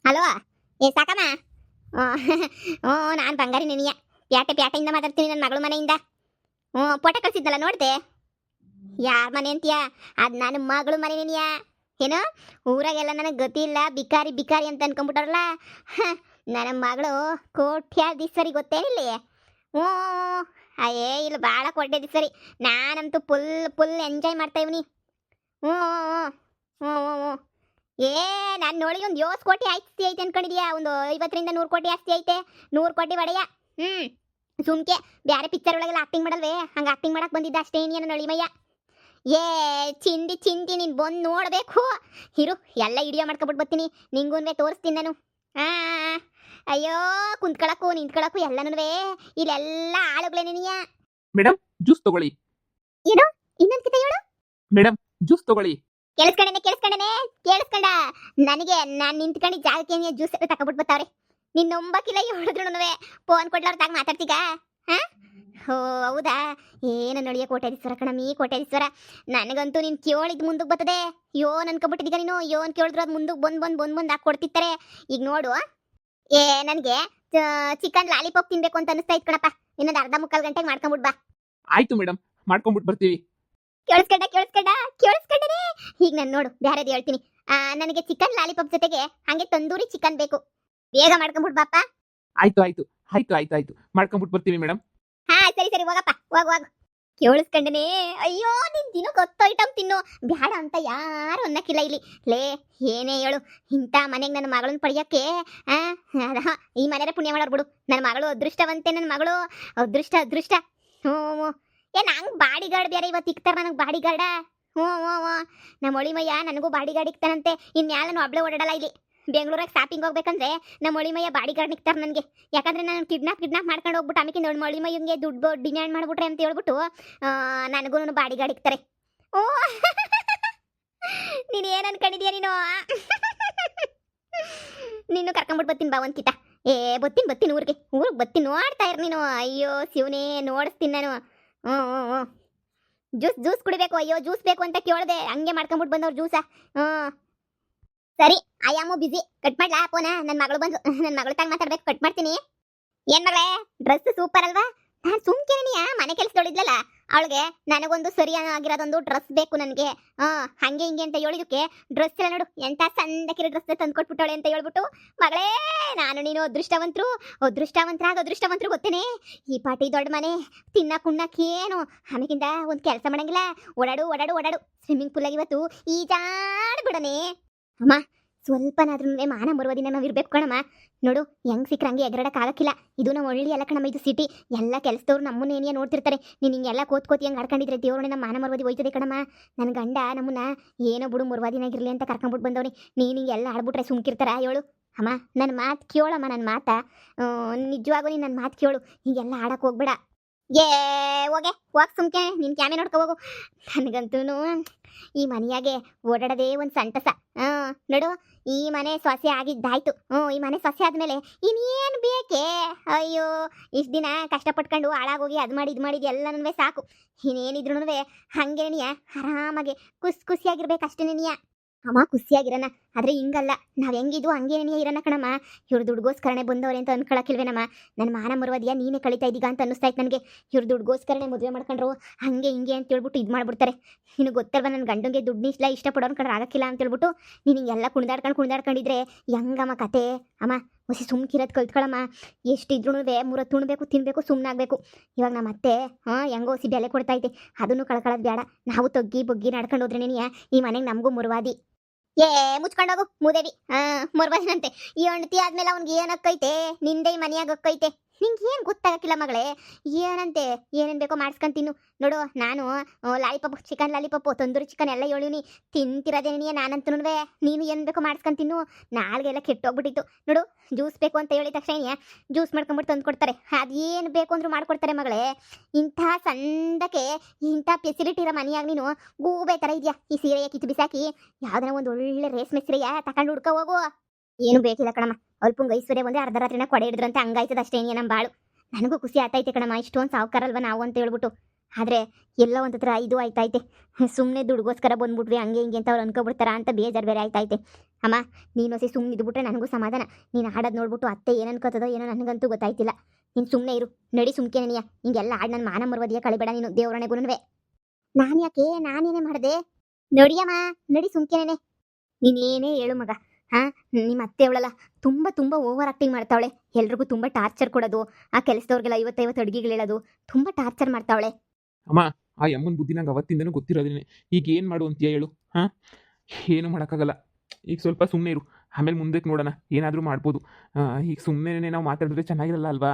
Hello, ಏ ಸಾಕಮ್ಮ. ಹ್ಞೂ ನಾನು ಬಂಗಾರಿ ನೆನೆಯ ಪ್ಯಾಟೆಯಿಂದ ಮಾತಾಡ್ತೀನಿ, ನನ್ನ ಮಗಳ ಮನೆಯಿಂದ. ಫೋಟೋ ಕಳಿಸಿದ್ನಲ್ಲ, ನೋಡಿದೆ? ಯಾರ ಮನೆ ಅಂತೀಯ? ಅದು ನನ್ನ ಮಗಳು ಮನೆ ನೆನೆಯ. ಏನು ಊರಾಗೆಲ್ಲ ನನಗೆ ಗತಿ ಇಲ್ಲ, ಬಿಕಾರಿ ಬಿಕಾರಿ ಅಂತ ಅನ್ಕೊಂಡ್ಬಿಟ್ಟಾರಲ್ಲ. ನನ್ನ ಮಗಳು ಕೋಟ್ಯಾಧೀಶ್ವರಿ, ಗೊತ್ತೇನಿಲ್ಲ? ಹ್ಞೂ, ಅಯ್ಯೇ ಇಲ್ಲ, ಭಾಳ ಕೋಟ್ಯಾಧೀಶ್ವರಿ. ನಾನಂತೂ ಫುಲ್ ಫುಲ್ ಎಂಜಾಯ್ ಮಾಡ್ತಾ ಇವನಿ. ಹ್ಞೂ ಹ್ಞೂ ಹ್ಞೂ ಹ್ಞೂ. ಏ ನಾನು ನೋಡಿ ಒಂದು 7 ಕೋಟಿ ಆಸ್ತಿ ಐತೆ ಅನ್ಕೊಂಡಿದ್ಯಾ? ಒಂದು 50ರಿಂದ 100 ಕೋಟಿ ಆಸ್ತಿ ಐತೆ. 100 ಕೋಟಿ ಒಡೆಯ. ಸುಮ್ಕೆ ಬೇರೆ ಪಿಕ್ಚರ್ ಒಳಗೆಲ್ಲ ಆಕ್ಟಿಂಗ್ ಮಾಡಲ್ವೇ, ಹಂಗೆ ಆಕ್ಟಿಂಗ್ ಮಾಡಕ್ಕೆ ಬಂದಿದ್ದ ಅಷ್ಟೇ ನನ್ನ ನಳಿಮಯ್ಯ. ಏ ಚಿಂದಿ ಚಿಂದಿ, ನೀನು ಬಂದು ನೋಡಬೇಕು. ಇರು, ಎಲ್ಲ ವಿಡಿಯೋ ಮಾಡ್ಕೊಬಿಟ್ಟು ಬರ್ತೀನಿ, ನಿಂಗೂ ತೋರಿಸ್ತೀನಿ ನಾನು. ಅಯ್ಯೋ, ಕುಂತ್ಕೊಳಕ್ಕೂ ನಿಂತ್ಕೊಳಕ್ಕೂ ಎಲ್ಲನೂ ಇಲ್ಲೆಲ್ಲ ಆಳುಗಳೇ ನಿನಯ. ಮೇಡಮ್, ಜ್ಯೂಸ್ ತಗೊಳ್ಳಿ. ಏನು ಇನ್ನೊಂದು ಕಿತ ಹೇಳು? ಮೇಡಮ್, ಜ್ಯೂಸ್ ತಗೊಳ್ಳಿ. ಕೇಳಿಸ್ಕೊಂಡ ನನಗೆ. ನಾನು ನಿಂತ್ಕೊಂಡು ಜಾಗಕ್ಕೆ ಜ್ಯೂಸ್ ಎಲ್ಲ ತಗೊಬಿಟ್ಟು ಬರ್ತಾವ್ರೆ. ನಿನ್ನ 9 ಕಿಲೋ ಹೇಳಿದ್ರು ಫೋನ್ ಕೊಡ್ಲವ್ರದಾಗ ಮಾತಾಡ್ತೀಗ. ಓ ಹೌದಾ? ಏನು ನೋಡಿಯ ಕೋಟ್ಯಾಧೀಶ್ವರ ಕಣಮಿ, ಕೋಟ್ಯಾಧೀಶ್ವರ. ನನಗಂತೂ ನೀನು ಕೇಳಿದ್ ಮುಂದಕ್ಕೆ ಬರ್ತದೆ. ಯೋನ್ ಅನ್ಕೊಬಿಟ್ಟಿದ್ದೀಗ ನೀನು. ಯೋನ್ ಕೇಳಿದ್ರು ಅದು ಮುಂದಕ್ಕೆ ಬಂದು ಹಾಕೊಡ್ತಿರ್ತಾರೆ. ಈಗ ನೋಡು, ನನಗೆ ಚಿಕನ್ ಲಾಲಿಪಾಪ್ ತಿನ್ಬೇಕು ಅಂತ ಅನಿಸ್ತಾ ಇತ್ತು ಕಣಪ್ಪ. ಇನ್ನೊಂದು ಅರ್ಧ ಮುಕ್ಕಾಲು ಗಂಟೆಗೆ ಮಾಡ್ಕೊಂಬಿಟ್ ಬಾ. ಆಯ್ತು ಮೇಡಮ್, ಮಾಡ್ಕೊಂಬಿಟ್ಟು ಬರ್ತೀವಿ. ಕೇಳಿಸ್ಕೊಂಡನೇ. ಈಗ ನಾನು ನೋಡು, ಬ್ಯಾರೇದು ಹೇಳ್ತೀನಿ. ನನಗೆ ಚಿಕನ್ ಲಾಲಿಪಾಪ್ ಜೊತೆಗೆ ಹಂಗೆ ತಂದೂರಿ ಚಿಕನ್ ಬೇಕು. ಬೇಗ ಮಾಡ್ಕೊಂಬಿಟ್ ಬಾಪ. ಆಯ್ತು ಆಯ್ತು ಆಯ್ತು ಆಯ್ತು ಆಯ್ತು ಮಾಡ್ಕೊಂಬಿಟ್ಟು ಬರ್ತೀವಿ ಮೇಡಮ್. ಸರಿ ಹೋಗಪ್ಪ, ಹೋಗು. ಕೇಳಿಸ್ಕೊಂಡನೇ. ಅಯ್ಯೋ, ನಿನ್ ದಿನ ಗೊತ್ತು ಐಟಮ್ ತಿನ್ನು, ಬ್ಯಾಡ ಅಂತ ಯಾರು ಅನ್ನಕ್ಕಿಲ್ಲ ಇಲ್ಲಿ. ಲೇ, ಏನೇ ಹೇಳು, ಇಂಥ ಮನೆಗೆ ನನ್ನ ಮಗಳನ್ನ ಪಡೆಯೋಕ್ಕೆ ಈ ಮನೆಯೇ ಪುಣ್ಯ ಮಾಡೋರು ಬಿಡು. ನನ್ನ ಮಗಳು ಅದೃಷ್ಟವಂತೆ, ನನ್ನ ಮಗಳು ಅದೃಷ್ಟ. ಹ್ಞೂ, ನಂಗೆ ಬಾಡಿ ಗಾರ್ಡ್ ಬೇರೆ ಇವತ್ತು ಇಕ್ತಾರ, ನನಗೆ ಬಾಡಿ ಗಾರ್ಡ. ಹ್ಞೂ, ನಮ್ಮ ಒಳಿಮಯ್ಯ ನನಗೂ ಬಾಡಿ ಗಾರ್ಡ್ ಇಕ್ತಾನಂತೆ. ಇನ್ಯಾಲ ನಾನು ಒಬ್ಳೆ ಓಡಾಡಲ್ಲ ಇಲ್ಲಿ. ಬೆಂಗಳೂರಾಗ ಶಾಪಿಂಗ್ ಹೋಗ್ಬೇಕಂದ್ರೆ ನಮ್ಮ ಒಳಿಮಯ್ಯ ಬಾಡಿ ಗಾರ್ಡ್ ನಿಕ್ತಾರೆ ನನಗೆ. ಯಾಕಂದ್ರೆ ನಾನು ಕಿಡ್ನಾಪ್ ಮಾಡ್ಕೊಂಡು ಹೋಗ್ಬಿಟ್ಟು ಆಮೇಲೆ ನೋಡಿ ಒಳಿಮಯ್ಯಂಗೆ ದುಡ್ಡು ಡಿಮ್ಯಾಂಡ್ ಮಾಡ್ಬಿಟ್ರೆ ಅಂತ ಹೇಳ್ಬಿಟ್ಟು ನನಗೂ ಬಾಡಿ ಗಾರ್ಡ್ ಇಕ್ತಾರೆ. ಓ, ನೀನು ಏನು ಅನ್ಕೊಂಡಿದ್ಯಾ ನೀನು? ನೀನು ಕರ್ಕೊಂಬಿಟ್ಟು ಬರ್ತೀನಿ ಬಾ ಒಂದ್ಕಿತ. ಬರ್ತೀನಿ ಊರಿಗೆ ಬರ್ತೀನಿ, ನೋಡ್ತಾ ಇರ್ ನೀನು. ಅಯ್ಯೋ ಶಿವನೇ, ನೋಡಿಸ್ತೀನಿ ನಾನು. ಹ್ಞೂ, ಜ್ಯೂಸ್ ಕುಡಿಬೇಕು. ಅಯ್ಯೋ, ಜ್ಯೂಸ್ ಬೇಕು ಅಂತ ಕೇಳಿದೆ, ಹಂಗೆ ಮಾಡ್ಕೊಂಬಿಟ್ಟು ಬಂದವ್ರು ಜ್ಯೂಸ. ಸರಿ, ಐ ಆಮು ಬಿಸಿ. ಕಟ್ ಮಾಡ್ಲಾ ಫೋನ? ನನ್ನ ಮಗಳು ಬಂದು, ನನ್ನ ಮಗಳು ತಾಗ ಮಾತಾಡ್ಬೇಕು, ಕಟ್ ಮಾಡ್ತೀನಿ. ಏನ್ ಮಗಳೇ, ಡ್ರೆಸ್ ಸೂಪರ್ ಅಲ್ವಾ? ನಾನು ಸುಮ್ಕೇನಿಯ ಮನೆ ಕೆಲಸದೊಳಿದ್ಲಲ್ಲ, ಅವಳಿಗೆ ನನಗೊಂದು ಸರಿಯಾಗಿರೋದೊಂದು ಡ್ರೆಸ್ ಬೇಕು ನನಗೆ. ಹಂಗೆ ಹಿಂಗೆ ಅಂತ ಹೇಳಿದಕ್ಕೆ ಡ್ರೆಸ್ ಎಲ್ಲ ನೋಡು, ಎಂತ ಸಂದಕಿರೋ ಡ್ರೆಸ್ ತಂದ್ಕೊಟ್ಬಿಟ್ಟವಳೆ ಅಂತ ಹೇಳ್ಬಿಟ್ಟು. ಮಗಳೇ, ನಾನು ನೀನು ಅದೃಷ್ಟವಂತರು ಗೊತ್ತೇನೆ. ಈ ಪಾಟಿ ದೊಡ್ಡ ಮನೆ, ತಿನ್ನಕ್ಕೇನು ಆಮೇಕಿಂದ ಒಂದು ಕೆಲಸ ಮಾಡಂಗಿಲ್ಲ. ಓಡಾಡು. ಸ್ವಿಮ್ಮಿಂಗ್ ಪೂಲಾಗಿ ಇವತ್ತು ಈಜಾಡ್ಬಿಡನೆ. ಅಮ್ಮ, ಸ್ವಲ್ಪನಾದ್ರೂ ಮಾನ ಮರುವುದಿನ ನಾವು ಇರ್ಬೇಕು ಕಣಮ್ಮ. ನೋಡು, ಹೆಂಗ್ ಸಿಕ್ಕ್ರಂಗೆ ಎಗರಡಕ್ಕಾಗಕ್ಕಿಲ್ಲ. ಇದು ನಾವು ಒಳ್ಳೆ ಅಲ್ಲ ಕಣಮ್ಮ, ಇದು ಸಿಟಿ. ಎಲ್ಲ ಕೆಲಸದವ್ರು ನಮ್ಮನ್ನೇನಿಯ ನೋಡ್ತಿರ್ತಾರೆ. ನೀನು ಹಿಂಗೆಲ್ಲ ಕೋತಿ ಹಂಗೆ ಆಡ್ಕೊಂಡಿದ್ರೆ ದೇವ್ರನ್ನ ನಮ್ಮ ಮಾನ ಮರುವದಿ ಹೋಯ್ತದೆ ಕಣಮ್ಮ. ನನ್ನ ಗಂಡ ನಮ್ಮನ್ನ ಏನೋ ಬಿಡು ಮರುವಾದಿನಾಗಿರ್ಲಿ ಅಂತ ಕರ್ಕೊಂಡ್ಬಿಟ್ಟು ಬಂದವ್ರಿ. ನೀನು ಹಿಂಗೆಲ್ಲ ಆಡ್ಬಿಟ್ರೆ ಸುಮ್ಕಿರ್ತಾರ ಹೇಳು? ಅಮ್ಮ, ನನ್ನ ಮಾತು ಕೇಳಮ್ಮ, ನನ್ನ ಮಾತಾ ನಿಜವಾಗೂ ನೀನು ನನ್ನ ಮಾತು ಕೇಳು. ಹಿಂಗೆಲ್ಲ ಆಡಕ್ಕೆ ಹೋಗ್ಬೇಡ. ಹೋಗ್ ಸುಮ್ಕೆ ನಿನ್ ಕ್ಯಾಮೆ ನೋಡ್ಕೊ ಹೋಗು. ನನಗಂತೂ ಈ ಮನೆಯಾಗೆ ಓಡಾಡೋದೇ ಒಂದು ಸಂತಸ. ನೋಡು, ಈ ಮನೆ ಸೊಸೆ ಆಗಿದ್ದಾಯ್ತು. ಈ ಮನೆ ಸೊಸೆ ಆದ್ಮೇಲೆ ಇನ್ನೇನು ಬೇಕೇ? ಅಯ್ಯೋ, ಇಷ್ಟು ದಿನ ಕಷ್ಟಪಟ್ಕೊಂಡು ಹಾಳಾಗೋಗಿ ಅದು ಮಾಡಿದ್ದು ಎಲ್ಲನೂ ಸಾಕು. ಇನ್ನೇನಿದ್ರು ಹಂಗೆ ನೆನಿಯ ಆರಾಮಾಗೆ ಖುಷಿಯಾಗಿರ್ಬೇಕು ಅಷ್ಟೇ ನೆನಿಯ. ಅಮ್ಮ, ಖುಷಿಯಾಗಿರೋಣ, ಆದರೆ ಹಿಂಗಲ್ಲ. ನಾವು ಹೆಂಗಿದ್ವು ಹಂಗೆ ನೆನಿಯ ಇರೋಣ ಕಣಮ್ಮ. ಇವ್ರು ದುಡ್ಗೋಸ್ಕರನೇ ಬಂದವ್ರೆ ಅಂತ ಅನ್ಕೊಳಕ್ಕಿಲ್ವೇನಮ್ಮ? ನನ್ನ ಮಾನ ಮರುವದಿಯ ನೀನೇ ಕಳೀತಾ ಇದ್ದೀಗ ಅಂತ ಅನ್ನಿಸ್ತಾ ಇತ್ತು ನನಗೆ. ಇವ್ರು ದುಡ್ಗೋಸ್ಕರನೇ ಮದುವೆ ಮಾಡ್ಕೊಂಡ್ರು, ಹಂಗೆ ಹಿಂಗೆ ಅಂತ ಹೇಳ್ಬಿಟ್ಟು ಇದು ಮಾಡ್ಬಿಡ್ತಾರೆ. ನಿನಗೆ ಗೊತ್ತಲ್ವ, ನನ್ನ ಗಂಡಂಗೆ ದುಡ್ಡು ಇಷ್ಟಪಡೋರು ಕಡೆ ಆಗಕ್ಕಿಲ್ಲ ಅಂತ ಹೇಳ್ಬಿಟ್ಟು ನೀನು ಹಿಂಗೆಲ್ಲ ಕುಣಿದಾಡ್ಕೊಂಡಿದ್ರೆ ಹೆಂಗಮ್ಮ ಕತೆ? ಅಮ್ಮ, ಹೊಸಿ ಸುಮ್ಕಿರೋದು ಕಲ್ತ್ಕೊಳಮ್ಮ. ಎಷ್ಟಿದ್ರೂ 3 ಹೊತ್ತು ಉಣ್ಬೇಕು, ತಿನ್ಬೇಕು, ಸುಮ್ಮನಾಗಬೇಕು. ಇವಾಗ ನಮ್ಮ ಅತ್ತೆ ಹೆಂಗೋ ಹೊಸಿ ಬೆಲೆ ಕೊಡ್ತೈತೆ, ಅದನ್ನು ಕಳ್ಕೊಳ್ಳೋದು ಬೇಡ. ನಾವು ತಗ್ಗಿ ಬಗ್ಗಿ ನಡ್ಕೊಂಡು ಹೋದ್ರೆ ನೆನಿಯ ಈ ಮನೆಗೆ ನಮಗೂ ಮುರುವಾದಿ. ಮುಚ್ಕೊಂಡೋಗು ಮೂದೇವಿ. ಮರುವಾದಿನಂತೆ. ಈ ಹೆಂಡತಿ ಆದ್ಮೇಲೆ ಅವ್ನಿಗೆ ಏನಕ್ಕೈತೆ? ನಿಂದೆ ಈ ಮನೆಯಾಗ ಅಕ್ಕೈತೆ. ನಿಂಗೆ ಏನು ಗೊತ್ತಾಗಕ್ಕಿಲ್ಲ ಮಗಳೇ. ಏನಂತೆ ಏನೇನು ಬೇಕೋ ಮಾಡಿಸ್ಕೊಂತೀನಿ ನೋಡು. ನಾನು lollipop, chicken lollipop, tandoori chicken ಎಲ್ಲ ಹೇಳಿವ್ನಿ. ತಿಂತಿರೋದೇನಿಯ ನಾನಂತೂ. ನೀನು ಏನು ಬೇಕೋ ಮಾಡಿಸ್ಕೊಂತೀನಿ. ನಾಲ್ಗೆಲ್ಲ ಕೆಟ್ಟೋಗ್ಬಿಟ್ಟಿತ್ತು ನೋಡು. ಜ್ಯೂಸ್ ಬೇಕು ಅಂತ ಹೇಳಿದ ತಕ್ಷಣ ಜ್ಯೂಸ್ ಮಾಡ್ಕೊಂಬಿಟ್ಟು ತಂದು ಕೊಡ್ತಾರೆ. ಅದೇನು ಬೇಕು ಅಂದ್ರೂ ಮಾಡ್ಕೊಡ್ತಾರೆ ಮಗಳೇ. ಇಂಥ ಸಂದಕ್ಕೆ ಇಂಥ ಫೆಸಿಲಿಟಿ ಇರೋ ಮನೆಯಾಗ ನೀನು ಗೂಬೆ ಥರ ಇದೆಯಾ? ಈ ಸೀರೆಯ ಕಿತ್ತು ಬಿಸಾಕಿ ಯಾವ್ದಾರ ಒಂದು ಒಳ್ಳೆ ರೇಷ್ಮೆ ಸೀರೆಯ ತಗೊಂಡು ಹುಡ್ಕೊ ಹೋಗು. ಏನು ಬೇಕಿಲ್ಲ ಕಣಮ್ಮ. ಅಲ್ಪಂಗೆ ಐಶ್ವರ್ಯ ಒಂದೇ ಅರ್ಧ ರಾತ್ರಿನ ಕೊಡೆ ಹಿಡಿದ್ರಂತೆ, ಹಂಗಾಯ್ತದ ಅಷ್ಟೇ ನಮ್ಮ ಬಾಳು. ನನಗೂ ಖುಷಿ ಆತೈತೆ ಕಣಮ್ಮ. ಇಷ್ಟೊಂದು ಸಾವುಕಾರಲ್ವ ನಾವು ಅಂತ ಹೇಳ್ಬಿಟ್ಟು. ಆದರೆ ಎಲ್ಲ ಒಂಥರ ಇದು ಆಯ್ತೈತೆ. ಸುಮ್ಮನೆ ದುಡ್ಗೋಸ್ಕರ ಬಂದ್ಬಿಟ್ವಿ ಹಂಗೆ ಹಿಂಗೆ ಅಂತ ಅವ್ರು ಅನ್ಕೊಬಿಡ್ತಾರ ಅಂತ ಬೇಜಾರು ಬೇರೆ ಆಯ್ತೈತೆ. ಅಮ್ಮ ನೀನು ಹೊಸಿ ಸುಮ್ಮನೆ ಇದ್ಬಿಟ್ರೆ ನನಗೂ ಸಮಾಧಾನ. ನೀನು ಆಡೋದು ನೋಡ್ಬಿಟ್ಟು ಅತ್ತೆ ಏನು ಅನ್ಕೋತದೋ ಏನೋ ನನಗಂತೂ ಗೊತ್ತಾಯ್ತಿಲ್ಲ. ನೀನು ಸುಮ್ಮನೆ ಇರು, ನಡಿ ಸುಮ್ಕೆ ನೀಯ ಹಿಂಗೆಲ್ಲ ಆಡ್ ನನ್ನ ಮಾನ ಮರ್ವದಿಯ ಕಳಿಬೇಡ ನೀನು ದೇವರಣೆಗುನುವೆ. ನಾನು ಯಾಕೆ ನಾನೇನೇ ಮಾಡಿದೆ? ನಡಿಯಮ್ಮ, ನಡಿ ಸುಮ್ಕೆನೇನೆ. ನೀನೇನೇ ಹೇಳು ಮಗ. ನಿಮ್ಮ ಅತ್ತೆ ಅವಳಲ್ಲ ತುಂಬ ತುಂಬ ಓವರ್ ಆಕ್ಟಿಂಗ್ ಮಾಡ್ತಾವಳೆ. ಎಲ್ರಿಗೂ ತುಂಬ ಟಾರ್ಚರ್ ಕೊಡೋದು, ಆ ಕೆಲಸದವ್ರಿಗೆಲ್ಲ 50-50 ಅಡುಗೆಗಳು ಹೇಳೋದು, ತುಂಬ ಟಾರ್ಚರ್ ಮಾಡ್ತಾವಳೆ. ಅಮ್ಮ ಆ ಯಮ್ಮನ ಬುದ್ಧಿ ನಂಗೆ ಅವತ್ತಿಂದನೂ ಗೊತ್ತಿರೋದೇನೆ. ಈಗ ಏನು ಮಾಡು ಅಂತೀಯ ಹೇಳು? ಏನು ಮಾಡೋಕ್ಕಾಗಲ್ಲ. ಈಗ ಸ್ವಲ್ಪ ಸುಮ್ಮನೆ ಇರು, ಆಮೇಲೆ ಮುಂದಕ್ಕೆ ನೋಡೋಣ, ಏನಾದರೂ ಮಾಡ್ಬೋದು. ಈಗ ಸುಮ್ಮನೆ ನಾವು ಮಾತಾಡಿದ್ರೆ ಚೆನ್ನಾಗಿರಲ್ಲ ಅಲ್ವಾ?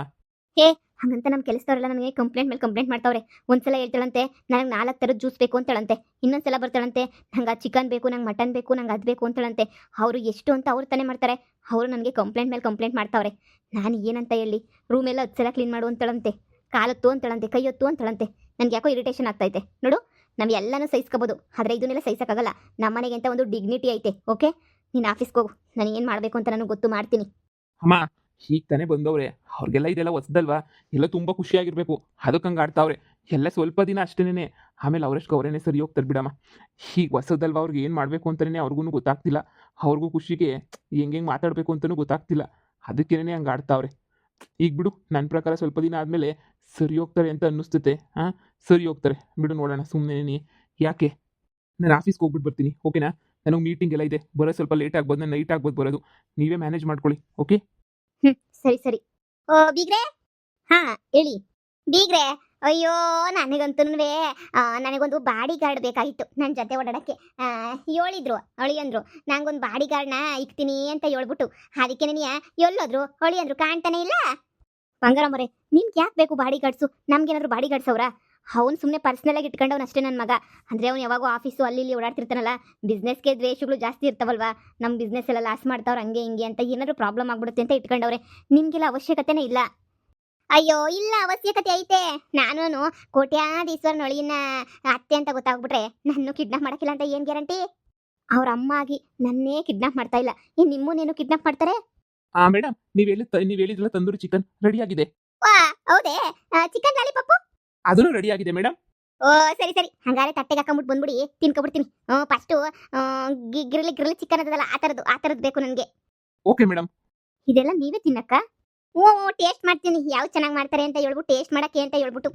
ಹಾಗಂತ ನಮ್ಮ ಕೆಲಸದವರೆಲ್ಲ ನನಗೆ ಕಂಪ್ಲೇಂಟ್ ಮೇಲೆ ಕಂಪ್ಲೇಂಟ್ ಮಾಡ್ತಾವ್ರೆ. ಒಂದ್ಸಲ ಹೇಳ್ತಾಳಂತೆ ನನಗೆ 4 ಥರದ ಜ್ಯೂಸ್ ಬೇಕು ಅಂತೇಳಂತೆ, ಇನ್ನೊಂದ್ಸಲ ಬರ್ತಾಳಂತೆ ನಂಗೆ ಆ ಚಿಕನ್ ಬೇಕು, ನಂಗೆ ಮಟನ್ ಬೇಕು, ನಂಗೆ ಅದು ಬೇಕು ಅಂತೇಳಂತೆ. ಅವರು ಎಷ್ಟು ಅಂತ ಅವ್ರು ತಾನೇ ಮಾಡ್ತಾರೆ. ಅವರು ನನಗೆ ಕಂಪ್ಲೇಂಟ್ ಮೇಲೆ ಕಂಪ್ಲೇಂಟ್ ಮಾಡ್ತಾವ್ರೆ. ನಾನು ಏನಂತ ಹೇಳಿ? ರೂಮೆಲ್ಲ 10 ಸಲ ಕ್ಲೀನ್ ಮಾಡು ಅಂತೇಳಂತೆ, ಕಾಲೊತ್ತು ಅಂತೇಳಂತೆ, ಕೈಯೊತ್ತು ಅಂತೇಳಂತೆ. ನನಗೆ ಯಾಕೋ ಇರಿಟೇಷನ್ ಆಗ್ತೈತೆ ನೋಡು. ನಾವು ಎಲ್ಲನೂ ಸಹಿಸ್ಕೋಬೋದು, ಆದರೆ ಇದನ್ನೆಲ್ಲ ಸಹಿಸೋಕ್ಕಾಗಲ್ಲ. ನಮ್ಮನೆಗೆ ಅಂತ ಒಂದು ಡಿಗ್ನಿಟಿ ಐತೆ. ಓಕೆ, ನೀನು ಆಫೀಸ್ಗೆ ಹೋಗು, ನಾನು ಏನು ಮಾಡಬೇಕು ಅಂತ ನನಗೆ ಗೊತ್ತು, ಮಾಡ್ತೀನಿ. ಅಮ್ಮ ಈಗ ತಾನೇ ಬಂದವ್ರೆ, ಅವ್ರಿಗೆಲ್ಲ ಇದೆಲ್ಲ ಹೊಸ್ದಲ್ವಾ, ಎಲ್ಲ ತುಂಬ ಖುಷಿಯಾಗಿರ್ಬೇಕು. ಅದಕ್ಕೆ ಹಂಗೆ ಆಡ್ತಾವ್ರೆ. ಎಲ್ಲ ಸ್ವಲ್ಪ ದಿನ ಅಷ್ಟೇನೆ, ಆಮೇಲೆ ಅವರಷ್ಟು ಅವರೇನೆ ಸರಿ ಹೋಗ್ತಾರೆ ಬಿಡಮ್ಮ. ಈಗ ಹೊಸದಲ್ವಾ, ಅವ್ರಿಗೆ ಏನು ಮಾಡಬೇಕು ಅಂತಲೇ ಅವ್ರಿಗೂ ಗೊತ್ತಾಗ್ತಿಲ್ಲ. ಅವ್ರಿಗೂ ಖುಷಿಗೆ ಹೆಂಗೆ ಮಾತಾಡಬೇಕು ಅಂತಲೂ ಗೊತ್ತಾಗ್ತಿಲ್ಲ. ಅದಕ್ಕೇನೆ ಹಂಗೆ ಆಡ್ತಾವ್ರೆ. ಈಗ ಬಿಡು, ನನ್ನ ಪ್ರಕಾರ ಸ್ವಲ್ಪ ದಿನ ಆದಮೇಲೆ ಸರಿ ಹೋಗ್ತಾರೆ ಅಂತ ಅನ್ನಿಸ್ತತೆ. ಸರಿ ಹೋಗ್ತಾರೆ ಬಿಡು, ನೋಡೋಣ. ಸುಮ್ಮನೆ ಯಾಕೆ, ನಾನು ಆಫೀಸ್ಗೆ ಹೋಗ್ಬಿಟ್ಟು ಬರ್ತೀನಿ. ಓಕೆನಾ? ನನಗೆ ಮೀಟಿಂಗ್ ಎಲ್ಲ ಇದೆ, ಬರೋದು ಸ್ವಲ್ಪ ಲೇಟ್ ಆಗ್ಬೋದು, ನಾನು ನೈಟ್ ಆಗ್ಬೋದು ಬರೋದು. ನೀವೇ ಮ್ಯಾನೇಜ್ ಮಾಡ್ಕೊಳ್ಳಿ. ಓಕೆ? ಸರಿ ಸರಿ. ಓ ಬೀಗ್ರೆ, ಹೇಳಿ ಬೀಗ್ರೆ. ಅಯ್ಯೋ ನನಗಂತೂ ನನಗೊಂದು ಬಾಡಿ ಗಾರ್ಡ್ ಬೇಕಾಗಿತ್ತು ನನ್ನ ಜೊತೆ ಓಡಾಡೋಕ್ಕೆ. ಹೇಳಿದ್ರು ಅಳಿಯಂದ್ರು ನಂಗೊಂದು ಬಾಡಿ ಗಾರ್ಡ್ನ ಇಕ್ತೀನಿ ಅಂತ ಹೇಳ್ಬಿಟ್ಟು. ಅದಕ್ಕೆ ನೀ ಎಲ್ಲೋದ್ರು ಅಳಿಯಂದ್ರು ಕಾಣ್ತಾನೆ ಇಲ್ಲ. ಬಂಗಾರಮ್ಮರೇ, ನಿಮ್ಗೆ ಯಾಕೆ ಬೇಕು ಬಾಡಿ ಗಾರ್ಡ್ಸು? ನಮ್ಗೇನಾದ್ರು ಬಾಡಿ ಗಾರ್ಡ್ಸ್ ಅವ್ರಾ? ಅವ್ನು ಸುಮ್ಮನೆ ಪರ್ಸ್ನಲಾಗಿ ಇಟ್ಕೊಂಡವ್ನು ಅಷ್ಟೇ ನನ್ನ ಮಗ. ಅಂದರೆ ಅವ್ನು ಯಾವಾಗೂ ಆಫೀಸು ಅಲ್ಲಿ ಇಲ್ಲಿ ಓಡಾಡ್ತಿರ್ತಾನಲ್ಲ, ಬಿಸ್ನೆಸ್ಗೆ ದ್ವೇಷಗಳು ಜಾಸ್ತಿ ಇರ್ತಾವಲ್ವಾ. ನಮ್ಮ ಬಿಸ್ನೆಸ್ ಎಲ್ಲ ಲಾಸ್ ಮಾಡ್ತಾವ್ರು ಹಂಗೆ ಹಿಂಗೆ ಅಂತ, ಏನಾದರೂ ಪ್ರಾಬ್ಲಮ್ ಆಗ್ಬಿಡುತ್ತೆ ಅಂತ ಇಟ್ಕೊಂಡವ್ರೆ. ನಿಮಗೆಲ್ಲ ಅವಶ್ಯಕತೆನೇ ಇಲ್ಲ. ಅಯ್ಯೋ ಇಲ್ಲ, ಅವಶ್ಯಕತೆ ಐತೆ. ನಾನು ಕೋಟ್ಯಾಧೀಶ್ವರ ನೊಳಿನ ಅತ್ತೆ ಅಂತ ಗೊತ್ತಾಗ್ಬಿಟ್ರೆ ನನ್ನ ಕಿಡ್ನಾಪ್ ಮಾಡೋಕ್ಕಿಲ್ಲ ಅಂತ ಏನು ಗ್ಯಾರಂಟಿ? ಅವ್ರ ಅಮ್ಮ ಆಗಿ ನನ್ನೇ ಕಿಡ್ನಾಪ್ ಮಾಡ್ತಾ ಇಲ್ಲ, ಇನ್ನು ನಿಮ್ಮನ್ನೇನು ಕಿಡ್ನಾಪ್ ಮಾಡ್ತಾರೆ? ಮೇಡಮ್, ನೀವು ಹೇಳಿದ್ರಲ್ಲ ತಂದೂರಿ ಚಿಕನ್ ರೆಡಿ ಆಗಿದೆ. ವಾ ಹೌದೇ? ಚಿಕನ್ ಲಾಲಿಪಾಪು ಅದನ್ನು ರೆಡಿ ಆಗಿದೆ ಮೇಡಮ್. ಓ ಸರಿ ಸರಿ, ಹಂಗಾರೆ ತಟ್ಟೆಗೆ ಹಾಕೊಂಬಿಟ್ಟು ಬಂದ್ಬಿಡಿ, ತಿನ್ಕೊಬಿಡ್ತೀನಿ. ಫಸ್ಟು ಗ್ರಿಲ್ ಚಿಕನ್ ಅದಲ್ಲ, ಆ ಥರದ್ದು ಬೇಕು ನನಗೆ. Okay madam. ಇದೆಲ್ಲ ನೀವೇ ತಿನ್ನಕ್ಕ? ಓ ಟೇಸ್ಟ್ ಮಾಡ್ತೀನಿ, ಯಾವ ಚೆನ್ನಾಗಿ ಮಾಡ್ತಾರೆ ಅಂತ ಹೇಳ್ಬಿಟ್ಟು, ಟೇಸ್ಟ್ ಮಾಡೋಕ್ಕೆ ಅಂತ ಹೇಳ್ಬಿಟ್ಟು.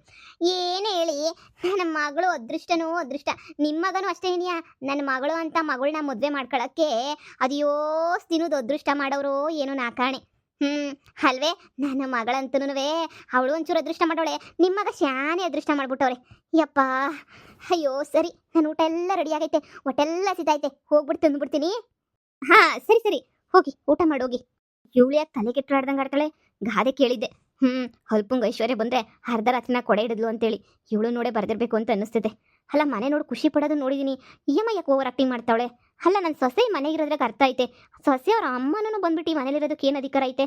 ಏನೇ ಹೇಳಿ, ನನ್ನ ಮಗಳು ಅದೃಷ್ಟನೂ ಅದೃಷ್ಟ. ನಿಮ್ಮ ಮಗನೂ ಅಷ್ಟೇ ಇದೆಯಾ? ನನ್ನ ಮಗಳು ಅಂತ ಮಗಳನ್ನ ಮದುವೆ ಮಾಡ್ಕೊಳ್ಳೋಕ್ಕೆ ಅದ್ಯೋ ತಿನ್ನೋದು ಅದೃಷ್ಟ ಮಾಡೋರು ಏನೋ ನಾಕಾಣೆ. ಅಲ್ವೇ? ನನ್ನ ಮಗಳಂತೂ ಅವಳು ಒಂಚೂರು ಅದೃಷ್ಟ ಮಾಡೋಳೆ, ನಿಮ್ಮ ಮಗ ಶಾನೆ ಅದೃಷ್ಟ ಮಾಡ್ಬಿಟ್ಟವ್ರೆ. ಯಪ್ಪ, ಅಯ್ಯೋ ಸರಿ, ನನ್ನ ಊಟ ಎಲ್ಲ ರೆಡಿ ಆಗೈತೆ, ಹೊಟ್ಟೆಲ್ಲ ಸಿದ್ದೈತೆ, ಹೋಗ್ಬಿಟ್ಟು ತಂದುಬಿಡ್ತೀನಿ. ಸರಿ ಸರಿ, ಹೋಗಿ ಊಟ ಮಾಡೋಗಿ. ಇವಳು ಯಾಕೆ ತಲೆ ಕೆಟ್ಟರಾಡ್ದಂಗೆ ಆಡ್ತಾಳೆ? ಗಾದೆ ಕೇಳಿದ್ದೆ. ಅಲ್ಪಂಗೆ ಐಶ್ವರ್ಯ ಬಂದರೆ ಅರ್ಧ ರಾತ್ರಿನ ಕೊಡೆ ಹಿಡಿದ್ಲು ಅಂತೇಳಿ. ಇವಳು ನೋಡೇ ಬರ್ದಿರ್ಬೇಕು ಅಂತ ಅನ್ನಿಸ್ತದೆ. ಅಲ್ಲ, ಮನೆ ನೋಡಿ ಖುಷಿ ಪಡೋದು ನೋಡಿದ್ದೀನಿ. EMI ಯಾಕೆ ಓವರ್ ಆಕ್ಟಿಂಗ್ ಮಾಡ್ತಾವಳೆ? ಅಲ್ಲ, ನನ್ನ ಸೊಸೆ ಮನೆಗಿರೋದ್ರಾಗ ಅರ್ಥ ಐತೆ, ಸೊಸೆ ಅವ್ರ ಅಮ್ಮನೂ ಬಂದ್ಬಿಟ್ಟು ಮನೇಲಿರೋದಕ್ಕೆ ಏನು ಅಧಿಕಾರ ಐತೆ?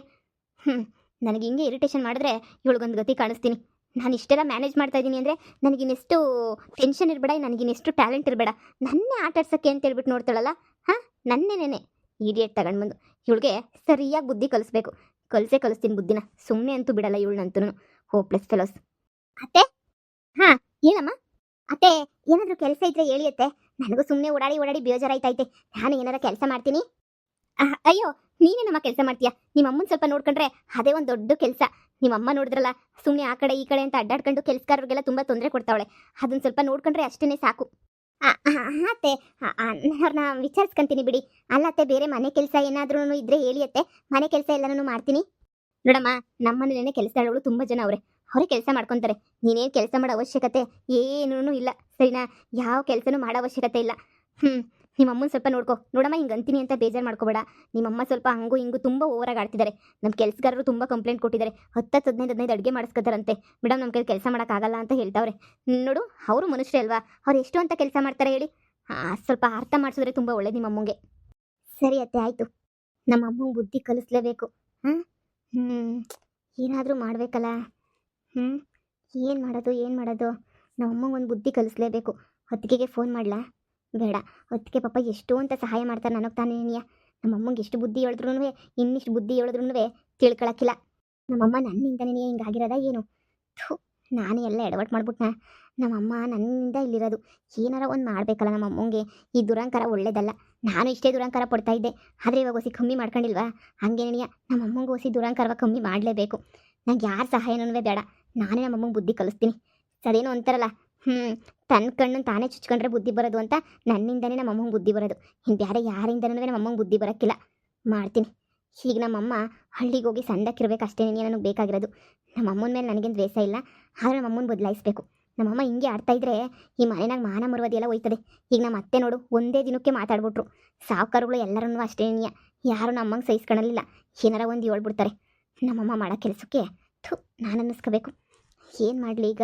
ನನಗೆ ಹಿಂಗೆ ಇರಿಟೇಷನ್ ಮಾಡಿದ್ರೆ ಇವಳಿಗೊಂದು ಗತಿ ಕಾಣಿಸ್ತೀನಿ. ನಾನು ಇಷ್ಟೆಲ್ಲ ಮ್ಯಾನೇಜ್ ಮಾಡ್ತಾ ಇದ್ದೀನಿ ಅಂದರೆ ನನಗಿನ್ನೆಷ್ಟು ಟೆನ್ಷನ್ ಇರಬೇಡ, ನನಗಿನ್ನೆಷ್ಟು ಟ್ಯಾಲೆಂಟ್ ಇರಬೇಡ. ನನ್ನೇ ಆಟ ಆಡ್ಸೋಕ್ಕೆ ಅಂತ ಹೇಳ್ಬಿಟ್ಟು ನೋಡ್ತಾಳಲ್ಲ, ನನ್ನೇನೆ ಈಡಿಯೇಟ್ ತಗೊಂಡ್ಬಂದು ಇವಳಿಗೆ ಸರಿಯಾಗಿ ಬುದ್ಧಿ ಕಲಿಸ್ಬೇಕು. ಕಲಿಸ್ತೀನಿ ಬುದ್ಧಿನ, ಸುಮ್ಮನೆ ಅಂತೂ ಬಿಡಲ್ಲ ಇವಳನ್ನಂತೂ. Hopeless fellows. ಅತ್ತೆ, ಏನಮ್ಮ ಅತ್ತೆ, ಏನಾದರೂ ಕೆಲಸ ಇದ್ರೆ ಹೇಳಿ ಅತ್ತೆ. ನನಗೂ ಸುಮ್ಮನೆ ಓಡಾಡಿ ಬೇಜಾರಾಯ್ತೈತೆ. ನಾನು ಏನಾರ ಕೆಲಸ ಮಾಡ್ತೀನಿ. ಅಯ್ಯೋ, ನೀನೇನಮ್ಮ ಕೆಲಸ ಮಾಡ್ತೀಯಾ? ನಿಮ್ಮ ಅಮ್ಮನ ಸ್ವಲ್ಪ ನೋಡ್ಕೊಂಡ್ರೆ ಅದೇ ಒಂದು ದೊಡ್ಡ ಕೆಲಸ. ನಿಮ್ಮಮ್ಮ ನೋಡಿದ್ರಲ್ಲ, ಸುಮ್ಮನೆ ಆ ಕಡೆ ಈ ಕಡೆ ಅಂತ ಅಡ್ಡಾಡ್ಕೊಂಡು ಕೆಲಸಗಾರರಿಗೆಲ್ಲ ತುಂಬ ತೊಂದರೆ ಕೊಡ್ತಾವಳೆ. ಅದನ್ನು ಸ್ವಲ್ಪ ನೋಡ್ಕೊಂಡ್ರೆ ಅಷ್ಟೇ ಸಾಕು. ಅತ್ತೆ, ಅವ್ರನ್ನ ವಿಚಾರಿಸ್ಕೊಂತೀನಿ ಬಿಡಿ. ಅಲ್ಲ ಅತ್ತೆ, ಬೇರೆ ಮನೆ ಕೆಲಸ ಏನಾದ್ರೂ ಇದ್ರೆ ಹೇಳಿ ಅತ್ತೆ, ಮನೆ ಕೆಲಸ ಎಲ್ಲನೂ ಮಾಡ್ತೀನಿ. ನೋಡಮ್ಮ, ನಮ್ಮ ಮನೇಲೇನೆ ಕೆಲಸದವಳು ತುಂಬ ಜನ ಅವರೇ ಕೆಲಸ ಮಾಡ್ಕೊತಾರೆ. ನೀನೇನು ಕೆಲಸ ಮಾಡೋ ಅವಶ್ಯಕತೆ ಏನೂ ಇಲ್ಲ, ಸರಿನಾ? ಯಾವ ಕೆಲಸನೂ ಮಾಡೋ ಅವಶ್ಯಕತೆ ಇಲ್ಲ. ನಿಮ್ಮಮ್ಮನ ಸ್ವಲ್ಪ ನೋಡ್ಕೊ. ನೋಡಮ್ಮ, ಹಿಂಗೆ ಅಂತೀನಿ ಅಂತ ಬೇಜಾರು ಮಾಡ್ಕೋಬೇಡ. ನಿಮ್ಮಮ್ಮ ಸ್ವಲ್ಪ ಹಂಗೂ ಹಿಂಗೂ ತುಂಬ ಓವರಾಗಿ ಆಡ್ತಿದ್ದಾರೆ. ನಮ್ಮ ಕೆಲಸಗಾರರು ತುಂಬ ಕಂಪ್ಲೇಂಟ್ ಕೊಟ್ಟಿದ್ದಾರೆ. 10-15 ಅಡುಗೆ ಮಾಡಿಸ್ಕೊತಾರಂತೆ. ಮೇಡಮ್, ನಮ್ಮ ಕೈ ಕೆಲಸ ಮಾಡೋಕ್ಕಾಗಲ್ಲ ಅಂತ ಹೇಳ್ತಾವ್ರೆ. ನೋಡು, ಅವರು ಮನುಷ್ಯರೇ ಅಲ್ವಾ, ಅವ್ರು ಎಷ್ಟು ಅಂತ ಕೆಲಸ ಮಾಡ್ತಾರೆ ಹೇಳಿ? ಸ್ವಲ್ಪ ಅರ್ಥ ಮಾಡಿಸಿದ್ರೆ ತುಂಬ ಒಳ್ಳೇದು ನಿಮ್ಮಮ್ಮಂಗೆ. ಸರಿ ಅತ್ತೆ, ಆಯಿತು. ನಮ್ಮ ಅಮ್ಮಂಗೆ ಬುದ್ಧಿ ಕಲಿಸ್ಲೇಬೇಕು. ಏನಾದರೂ ಮಾಡಬೇಕಲ್ಲ. ಏನು ಮಾಡೋದು? ನಮ್ಮ ಅಮ್ಮಂಗೆ ಒಂದು ಬುದ್ಧಿ ಕಲಿಸ್ಲೇಬೇಕು. ಹೊತ್ತಿಗೆಗೆ ಫೋನ್ ಮಾಡಲಾ? ಬೇಡ, ಹೊತ್ತಿಗೆ ಪಾಪ ಎಷ್ಟು ಅಂತ ಸಹಾಯ ಮಾಡ್ತಾರೆ ನನಗೆ ತಾನೇ. ನಮ್ಮ ಅಮ್ಮಂಗೆ ಎಷ್ಟು ಬುದ್ಧಿ ಹೇಳಿದ್ರು ಇನ್ನಿಷ್ಟು ಬುದ್ಧಿ ಹೇಳಿದ್ರು ತಿಳ್ಕೊಳಕ್ಕಿಲ್ಲ. ನಮ್ಮಮ್ಮ ನನ್ನಿಂದನೇ ಹಿಂಗಾಗಿರೋದ ಏನು? ನಾನೇ ಎಲ್ಲ ಎಡವಟ್ಟು ಮಾಡ್ಬಿಟ್ನ. ನಮ್ಮಮ್ಮ ನನ್ನಿಂದ ಇಲ್ಲಿರೋದು. ಏನಾರ ಒಂದು ಮಾಡಬೇಕಲ್ಲ ನಮ್ಮ ಅಮ್ಮಂಗೆ. ಈ ದುರಂಕಾರ ಒಳ್ಳೇದಲ್ಲ. ನಾನು ಇಷ್ಟೇ ದುರಂಕಾರ ಪಡ್ತಾ ಇದ್ದೆ, ಆದರೆ ಇವಾಗ ಹೊಸಿ ಕಮ್ಮಿ ಮಾಡ್ಕೊಂಡಿಲ್ವಾ? ಹಂಗೇನೆಯ ನಮ್ಮ ಅಮ್ಮಂಗೆ ಹೊಸಿ ದುರಂಕಾರವ ಕಮ್ಮಿ ಮಾಡಲೇಬೇಕು. ನಂಗೆ ಯಾರ ಸಹಾಯನೂ ಬೇಡ, ನಾನೇ ನಮ್ಮ ಅಮ್ಮಂಗೆ ಬುದ್ಧಿ ಕಲಿಸ್ತೀನಿ. ಅದೇನೋ ಅಂತಾರಲ್ಲ, ತನ್ನ ಕಣ್ಣನ್ನು ತಾನೇ ಚುಚ್ಕೊಂಡ್ರೆ ಬುದ್ಧಿ ಬರೋದು ಅಂತ, ನನ್ನಿಂದನೇ ನಮ್ಮ ಅಮ್ಮಂಗೆ ಬುದ್ಧಿ ಬರೋದು. ಇನ್ನು ಬೇರೆ ಯಾರಿಂದನೂ ನಮ್ಮ ಅಮ್ಮಂಗೆ ಬುದ್ಧಿ ಬರೋಕ್ಕಿಲ್ಲ. ಮಾಡ್ತೀನಿ. ಈಗ ನಮ್ಮಮ್ಮ ಹಳ್ಳಿಗೆ ಹೋಗಿ ಸಣ್ಣಕ್ಕಿರ್ಬೇಕು ಅಷ್ಟೇ ನನಗೆ ಬೇಕಾಗಿರೋದು. ನಮ್ಮ ಅಮ್ಮನ ಮೇಲೆ ನನಗೇನು ದ್ವೇಷ ಇಲ್ಲ, ಆದರೆ ನಮ್ಮ ಅಮ್ಮನ ಬದಲಾಯಿಸ್ಬೇಕು. ನಮ್ಮಮ್ಮ ಹಿಂಗೆ ಆಡ್ತಾ ಇದ್ರೆ ಈ ಮನೆಯಾಗ ಮಾನ ಮರುವದಿ ಎಲ್ಲ ಹೋಯ್ತದೆ. ಈಗ ನಮ್ಮ ಅತ್ತೆ ನೋಡು, ಒಂದೇ ದಿನಕ್ಕೆ ಮಾತಾಡ್ಬಿಟ್ರು. ಸಾವುಕಾರುಗಳು ಎಲ್ಲರನ್ನೂ ಅಷ್ಟೇ, ಯಾರು ನಮ್ಮಂಗೆ ಸಹಿಸ್ಕೊಳ್ಳಲಿಲ್ಲ. ಏನಾರ ಒಂದು ಹೇಳ್ಬಿಡ್ತಾರೆ. ನಮ್ಮಮ್ಮ ಮಾಡೋ ಕೆಲಸಕ್ಕೆ ನಾನು ಅನ್ನಿಸ್ಕೋಬೇಕು. ಏನು ಮಾಡಲಿ ಈಗ?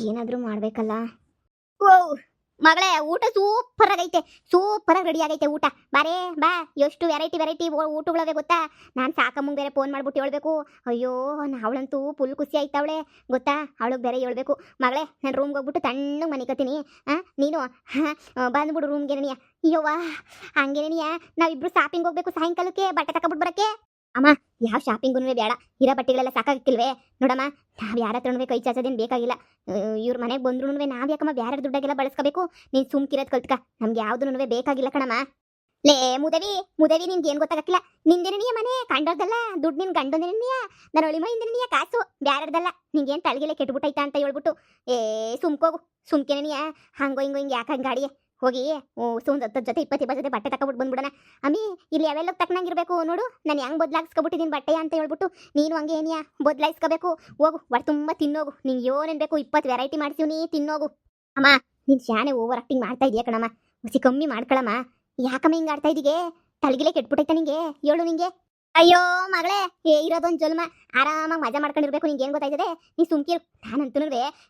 ಏನಾದರೂ ಮಾಡಬೇಕಲ್ಲ. ಓ ಮಗಳೇ, ಊಟ ಸೂಪರಾಗೈತೆ, ಸೂಪರಾಗಿ ರೆಡಿ ಆಗೈತೆ ಊಟ. ಬಾರೇ ಬಾ. ಎಷ್ಟು ವೆರೈಟಿ ಊಟಗಳವೆ ಗೊತ್ತಾ? ನಾನು ಸಾಕಮ್ಮಂಗೆ ಬೇರೆ ಫೋನ್ ಮಾಡ್ಬಿಟ್ಟು ಹೇಳ್ಬೇಕು. ಅಯ್ಯೋ, ಅವಳಂತೂ ಫುಲ್ ಖುಷಿ ಆಯ್ತವಳೆ ಗೊತ್ತಾ? ಅವಳಿಗೆ ಬೇರೆ ಹೇಳ್ಬೇಕು. ಮಗಳೇ, ನಾನು ರೂಮ್ಗೆ ಹೋಗ್ಬಿಟ್ಟು ತಣ್ಣಗೆ ಮನಿಕತ್ತೀನಿ. ನೀನು ಬಂದ್ಬಿಡು ರೂಮ್ಗೆ ನೆನೆಯ. ಅಯ್ಯೋವಾ, ಹಂಗೆ ನೆನೆಯ. ನಾವಿಬ್ರು ಶಾಪಿಂಗ್ ಹೋಗ್ಬೇಕು ಸಾಯಂಕಾಲಕ್ಕೆ, ಬಟ್ಟೆ ತಗೊಬಿಟ್ಟು ಬರೋಕ್ಕೆ. ಅಮ್ಮ, ಯಾವ ಶಾಪಿಂಗೂ ಬೇಡ, ಇರೋ ಬಟ್ಟೆಗಳೆಲ್ಲ ಸಾಕಾಗಿಲ್ವೇ? ನೋಡಮ್ಮ, ನಾವು ಯಾರ ಹತ್ರನೂ ಕೈ ಚಾಚೋದೇನು ಬೇಕಾಗಿಲ್ಲ. ಇವ್ರ ಮನೆಗೆ ಬಂದ್ರೂ ನಾವು ಯಾಕಮ್ಮ ಬೇರೆ ದುಡ್ಡಾಗೆಲ್ಲ ಬಳಸ್ಕೋಬೇಕು? ನೀನು ಸುಮ್ಕಿರೋದು ಕಲ್ತ್ಕ. ನಮ್ಗೆ ಯಾವುದೂ ಬೇಕಾಗಿಲ್ಲ ಕಣಮ್ಮ. ಲೇ ಮುದವಿ ನಿನ್ಗೆ ಏನು ಗೊತ್ತಾಗಕ್ಕಿಲ್ಲ. ನಿಂದೇನೆಯ ಮನೆ ಕಂಡೋರ್ದಲ್ಲ, ದುಡ್ಡು ನಿನ್ ಗಂಡನೇನೆಯ, ನನ್ನ ಒಳಿಮೈಂದೇನೆಯ ಕಾಸು ಬ್ಯಾರದಲ್ಲ. ನಿಂಗೇನು ತಳಗಿಲೆ ಕೆಟ್ಬಿಟ್ಟೈತಾ ಅಂತ ಹೇಳ್ಬಿಟ್ಟು ಸುಮ್ಕೋಗು. ಸುಮ್ಕೆನೆಯ ಹಂಗೋ ಹಿಂಗೆ ಯಾಕೆ ಹಂಗೆ ಗಾಡಿಯೇ ಹೋಗಿ ಸುಂದ್ 10 ಜೊತೆ 20 ಜೊತೆ ಬಟ್ಟೆ ತಗೊಬಿಟ್ಟು ಬಂದ್ಬಿಡೋಣ. ಅಮ್ಮಿ, ಇಲ್ಲಿ ಅವೆಲ್ಲ ತಕ್ಕನಂಗಿರ್ಬೇಕು ನೋಡು. ನಾನು ಹೆಂಗೆ ಬದಲಾಯಿಸ್ಕೊಬಿಟ್ಟಿದ್ದೀನಿ ಬಟ್ಟೆ ಅಂತ ಹೇಳ್ಬಿಟ್ಟು ನೀನು ಹಂಗೆ ಏನಿಯ ಬದಲಾಯಿಸ್ಕೋಬೇಕು. ಹೋಗು, ಹೊಟ್ಟೆ ತುಂಬ ತಿನ್ನೋಗು. ನಿಂಗೆ ಏನೇನು ಬೇಕು 20 ವೆರೈಟಿ ಮಾಡ್ತೀವಿ, ನೀ ತಿನ್ನೋಗು. ಅಮ್ಮ, ನೀನು ಶಾನೆ ಓವರ್ ಆಕ್ಟಿಂಗ್ ಮಾಡ್ತಾ ಇದೀಯ ಕಣಮ್ಮ. ಹುಸಿ ಕಮ್ಮಿ ಮಾಡ್ಕೊಳಮ್ಮ. ಯಾಕಮ್ಮ ಹಿಂಗೆ ಆಡ್ತಾ ಇದೀಗೆ? ತಲೆಗಿಲೆ ಕೆಟ್ಬಿಟ್ಟೈತ ನಿಂಗೆ? ಹೇಳು ನಿಂಗೆ. ಅಯ್ಯೋ ಮಗಳೇ, ಇರೋದೊಂದು ಜನ್ಮ, ಆರಾಮಾಗಿ ಮಜಾ ಮಾಡ್ಕೊಂಡಿರ್ಬೇಕು. ನಿಂಗೆ ಏನು ಗೊತ್ತಾಯ್ತದೆ? ನೀ ಸುಮ್ಕಿರು. ನಾನಂತೂ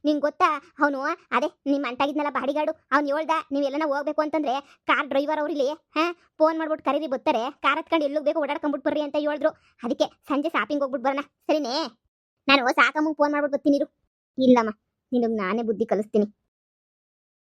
ನಿಂಗೆ ಗೊತ್ತಾ, ಅವನು ಅದೇ ನಿಮ್ಮ ಅಂಟಾಗಿದ್ನಲ್ಲ ಬಾಡಿಗಾಡು, ಅವ್ನು ಹೇಳ್ದ ನೀವೆಲ್ಲನ ಹೋಗ್ಬೇಕು ಅಂತಂದ್ರೆ ಕಾರ್ ಡ್ರೈವರ್ ಅವ್ರು ಇಲ್ಲಿ ಫೋನ್ ಮಾಡ್ಬಿಟ್ಟು ಕರೀರಿ ಬರ್ತಾರೆ, ಕಾರ್ ಹತ್ಕೊಂಡು ಎಲ್ಲಿಗೆ ಬೇಕು ಓಡಾಡ್ಕೊಂಡ್ಬಿಟ್ಟು ಬರ್ರಿ ಅಂತ ಹೇಳಿದ್ರು. ಅದಕ್ಕೆ ಸಂಜೆ ಶಾಪಿಂಗ್ ಹೋಗ್ಬಿಟ್ಟು ಬರೋಣ, ಸರಿನೇ? ನಾನು ಸಾಕಮ್ಮಂಗೆ ಫೋನ್ ಮಾಡ್ಬಿಟ್ಟು ಬರ್ತೀನಿ. ಇಲ್ಲಮ್ಮ, ನಿನಗೆ ನಾನೇ ಬುದ್ಧಿ ಕಲಿಸ್ತೀನಿ.